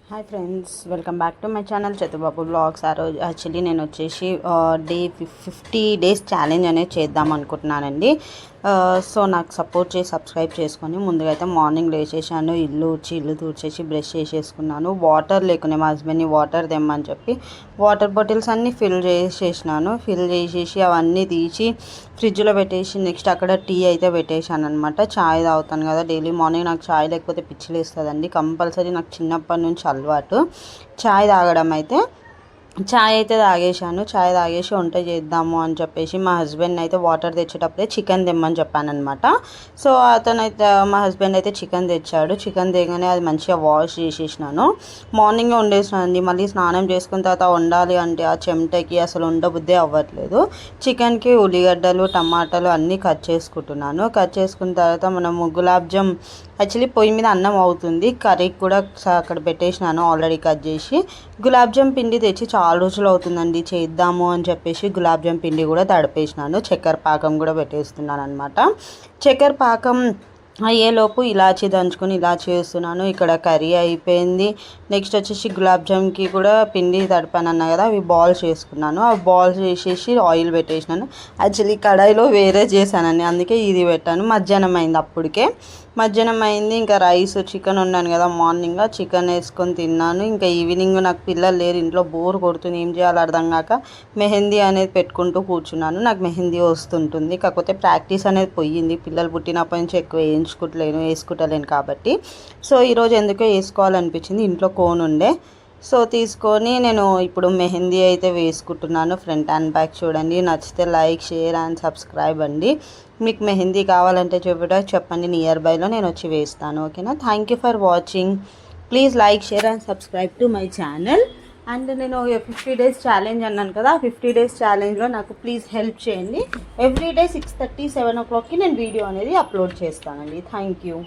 Hi friends, welcome back to my channel Chatubabu vlogs. ఆ రోజు actually నేను వచ్చేసి డే 50 డేస్ ఛాలెంజ్ అనేది చేద్దాం అనుకుంటున్నానండి. సో నాకు సపోర్ట్ చేసి సబ్స్క్రైబ్ చేసుకొని ముందుగా అయితే మార్నింగ్ లేచేసాను. ఇల్లు తూడ్చేసి బ్రష్ చేసేసుకున్నాను. వాటర్ లేకునే మా హస్బెండ్ని వాటర్ తెమ్మని చెప్పి వాటర్ బాటిల్స్ అన్నీ ఫిల్ చేసేసి అవన్నీ తీసి ఫ్రిడ్జ్లో పెట్టేసి నెక్స్ట్ అక్కడ టీ అయితే పెట్టేశాను అనమాట. చాయ్ తాగుతాను కదా డైలీ మార్నింగ్. నాకు చాయ్ లేకపోతే పిచ్చిలేస్తుందండి. కంపల్సరీ నాకు చిన్నప్పటి నుంచి అలవాటు చాయ్ తాగడం. అయితే చాయ్ అయితే తాగేశాను. చాయ్ తాగేసి వంట చేద్దాము అని చెప్పేసి మా హస్బెండ్ అయితే వాటర్ తెచ్చేటప్పుడే చికెన్ తెమ్మని చెప్పాను అనమాట. సో మా హస్బెండ్ అయితే చికెన్ తెచ్చాడు. చికెన్ తెగానే అది మంచిగా వాష్ చేసేసినాను. మార్నింగే వండేసినానండి. మళ్ళీ స్నానం చేసుకున్న తర్వాత వండాలి అంటే ఆ చెమటకి అసలు ఉండబుద్దే అవ్వట్లేదు. చికెన్కి ఉల్లిగడ్డలు టమాటాలు అన్నీ కట్ చేసుకుంటున్నాను. కట్ చేసుకున్న తర్వాత మనము గులాబ్ జామ్ యాక్చువల్లీ పొయ్యి మీద అన్నం అవుతుంది. కర్రీ కూడా అక్కడ పెట్టేసినాను ఆల్రెడీ కట్ చేసి. గులాబ్ జామ్ పిండి తెచ్చి చాలా రోజులు అవుతుందండి చేద్దాము అని చెప్పేసి గులాబ్ జామ్ పిండి కూడా తడిపేసినాను. చక్కెర పాకం కూడా పెట్టేస్తున్నాను అనమాట. చక్కెర పాకం అయ్యేలోపు ఇలాచీ దంచుకొని ఇలాచీ వేస్తున్నాను. ఇక్కడ కర్రీ అయిపోయింది. నెక్స్ట్ వచ్చేసి గులాబ్ జామ్కి కూడా పిండి తడిపాను అన్నా కదా, అవి బాల్స్ చేసుకున్నాను. ఆ బాల్స్ చేసేసి ఆయిల్ పెట్టేసినాను. యాక్చువల్లీ కడాయిలో వేరే చేశానండి, అందుకే ఇది పెట్టాను. మధ్యాహ్నం అయింది అప్పటికే. మధ్యాహ్నం అయింది. ఇంకా రైస్ చికెన్ వండాను కదా మార్నింగ్, చికెన్ వేసుకొని తిన్నాను. ఇంకా ఈవినింగ్ నాకు పిల్లలు లేరు ఇంట్లో, బోర్ కొడుతుంది, ఏం చేయాలో అర్థం కాక మెహందీ అనేది పెట్టుకుంటూ కూర్చున్నాను. నాకు మెహందీ వస్తుంటుంది, కాకపోతే ప్రాక్టీస్ అనేది పోయింది. పిల్లలు పుట్టినప్పటి నుంచి ఎక్కువ వేసుకుంటలేను కాబట్టి. సో ఈరోజు ఎందుకో వేసుకోవాలనిపించింది. ఇంట్లో కోన్ ఉండే, సో తీసుకొని నేను ఇప్పుడు మెహందీ అయితే వేసుకుంటున్నాను. ఫ్రంట్ అండ్ బ్యాక్ చూడండి. నచ్చితే లైక్, షేర్ అండ్ సబ్స్క్రైబ్ అండి. మీకు మెహందీ కావాలంటే చెప్పండి, నియర్ బైలో నేను వచ్చి వేస్తాను. ఓకేనా? Thank you for watching. Please like, share and subscribe to my channel. And నేను 50 డేస్ ఛాలెంజ్ అన్నాను కదా, 50 డేస్ ఛాలెంజ్లో నాకు ప్లీజ్ హెల్ప్ చేయండి. ఎవ్రీడే 6:30, 7 o'clockకి నేను వీడియో అనేది అప్లోడ్ చేస్తానండి. Thank you.